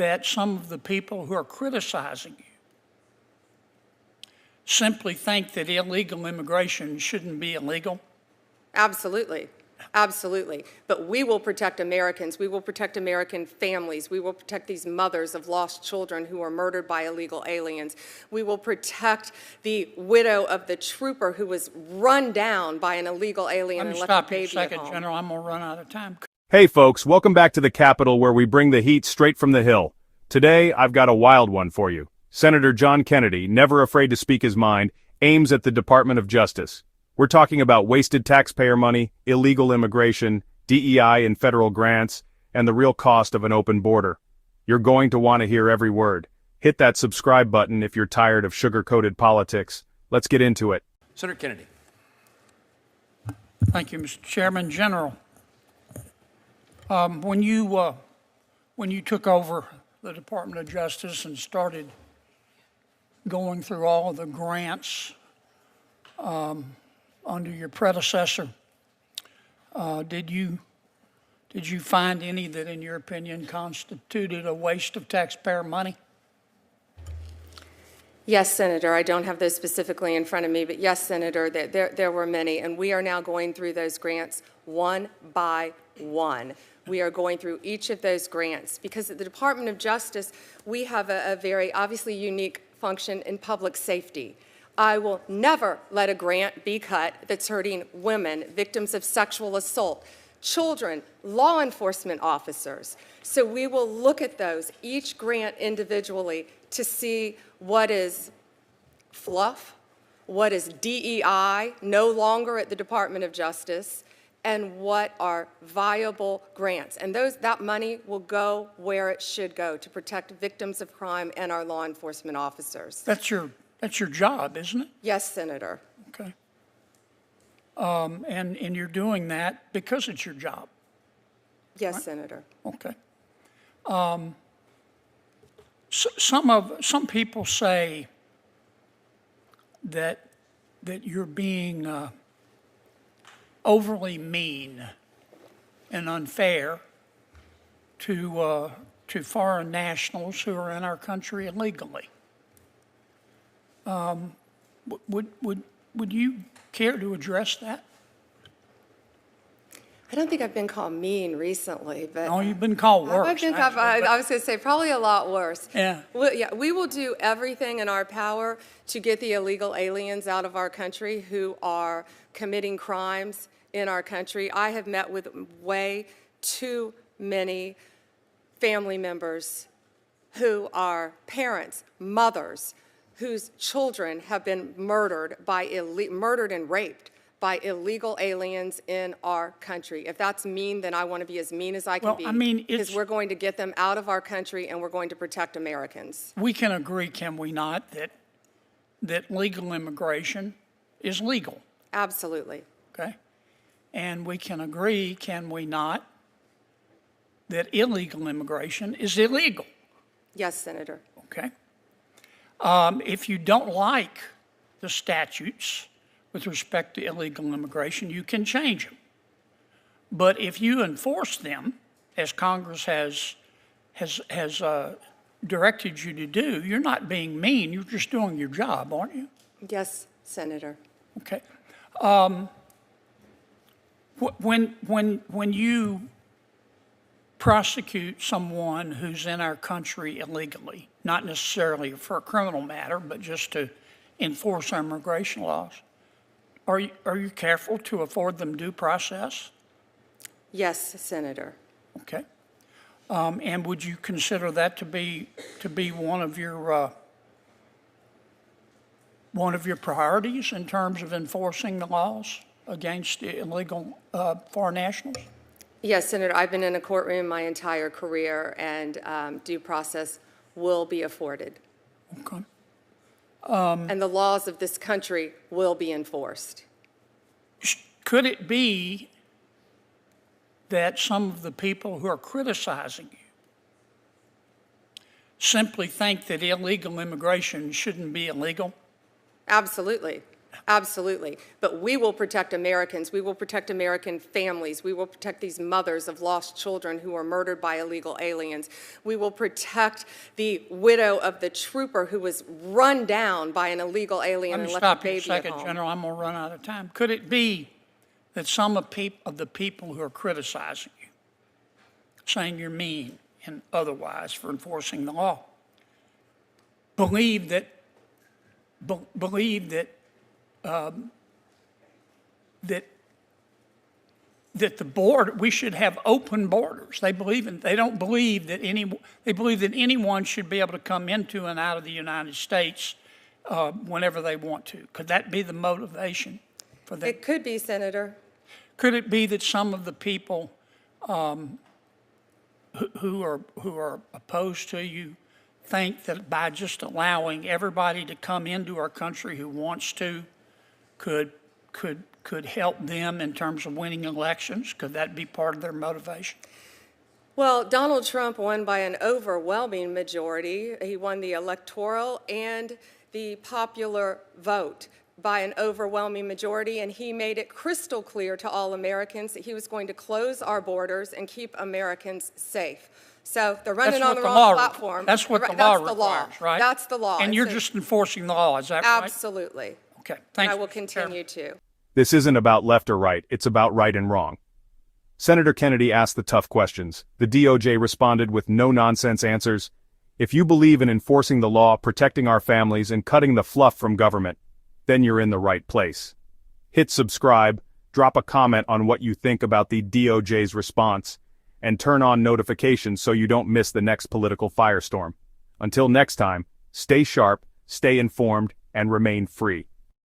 that some of the people who are criticizing you simply think that illegal immigration shouldn't be illegal? Absolutely. Absolutely. But we will protect Americans. We will protect American families. We will protect these mothers of lost children who are murdered by illegal aliens. We will protect the widow of the trooper who was run down by an illegal alien and left a baby at home. Let me stop you a second, General. I'm going to run out of time. Hey folks, welcome back to the Capitol where we bring the heat straight from the Hill. Today, I've got a wild one for you. Senator John Kennedy, never afraid to speak his mind, aims at the Department of Justice. We're talking about wasted taxpayer money, illegal immigration, DEI and federal grants, and the real cost of an open border. You're going to want to hear every word. Hit that subscribe button if you're tired of sugar-coated politics. Let's get into it. Senator Kennedy. Thank you, Mr. Chairman. General, when you took over the Department of Justice and started going through all of the grants under your predecessor, did you find any that, in your opinion, constituted a waste of taxpayer money? Yes, Senator. I don't have those specifically in front of me, but yes, Senator, there were many, and we are now going through those grants one by one. We are going through each of those grants because at the Department of Justice, we have a very obviously unique function in public safety. I will never let a grant be cut that's hurting women, victims of sexual assault, children, law enforcement officers. So we will look at those, each grant individually, to see what is fluff, what is DEI, no longer at the Department of Justice, and what are viable grants. And that money will go where it should go to protect victims of crime and our law enforcement officers. That's your job, isn't it? Yes, Senator. Okay. And you're doing that because it's your job. Yes, right? Senator. Okay. Some people say that you're being overly mean and unfair to foreign nationals who are in our country illegally. Would you care to address that? I don't think I've been called mean recently, but No, you've been called worse. I was going to say probably a lot worse. Yeah. We will do everything in our power to get the illegal aliens out of our country who are committing crimes in our country. I have met with way too many family members who are parents, mothers, whose children have been murdered and raped by illegal aliens in our country. If that's mean, then I want to be as mean as I can be. I mean, because we're going to get them out of our country and we're going to protect Americans. We can agree, can we not, that legal immigration is legal? Absolutely. Okay. And we can agree, can we not, that illegal immigration is illegal? Yes, Senator. Okay. If you don't like the statutes with respect to illegal immigration, you can change them. But if you enforce them, as Congress has directed you to do, you're not being mean. You're just doing your job, aren't you? Yes, Senator. Okay. When you prosecute someone who's in our country illegally, not necessarily for a criminal matter, but just to enforce our immigration laws, are you careful to afford them due process? Yes, Senator. Okay. And would you consider that to be one of your priorities in terms of enforcing the laws against illegal foreign nationals? Yes, Senator. I've been in a courtroom my entire career, and due process will be afforded. Okay. And the laws of this country will be enforced. Could it be that some of the people who are criticizing you simply think that illegal immigration shouldn't be illegal? Absolutely. Absolutely. But we will protect Americans. We will protect American families. We will protect these mothers of lost children who were murdered by illegal aliens. We will protect the widow of the trooper who was run down by an illegal alien Let and me left a stop you a baby at second, home. General. I'm going to run out of time. Could it be that some of the people who are criticizing you, saying you're mean and otherwise for enforcing the law, believe that the board, we should have open borders. They believe that anyone should be able to come into and out of the United States whenever they want to. Could that be the motivation for them? It could be, Senator. Could it be that some of the people who are opposed to you think that by just allowing everybody to come into our country who wants to could help them in terms of winning elections? Could that be part of their motivation? Well, Donald Trump won by an overwhelming majority. He won the electoral and the popular vote by an overwhelming majority, and he made it crystal clear to all Americans that he was going to close our borders and keep Americans safe. So they're running on the wrong platform. That's what the law requires, right? That's the law. And you're just enforcing the law, is that right? Absolutely. Okay, thank you. I will continue to. This isn't about left or right, it's about right and wrong. Senator Kennedy asked the tough questions. The DOJ responded with no-nonsense answers. If you believe in enforcing the law, protecting our families, and cutting the fluff from government, then you're in the right place. Hit subscribe, drop a comment on what you think about the DOJ's response, and turn on notifications so you don't miss the next political firestorm. Until next time, stay sharp, stay informed, and remain free.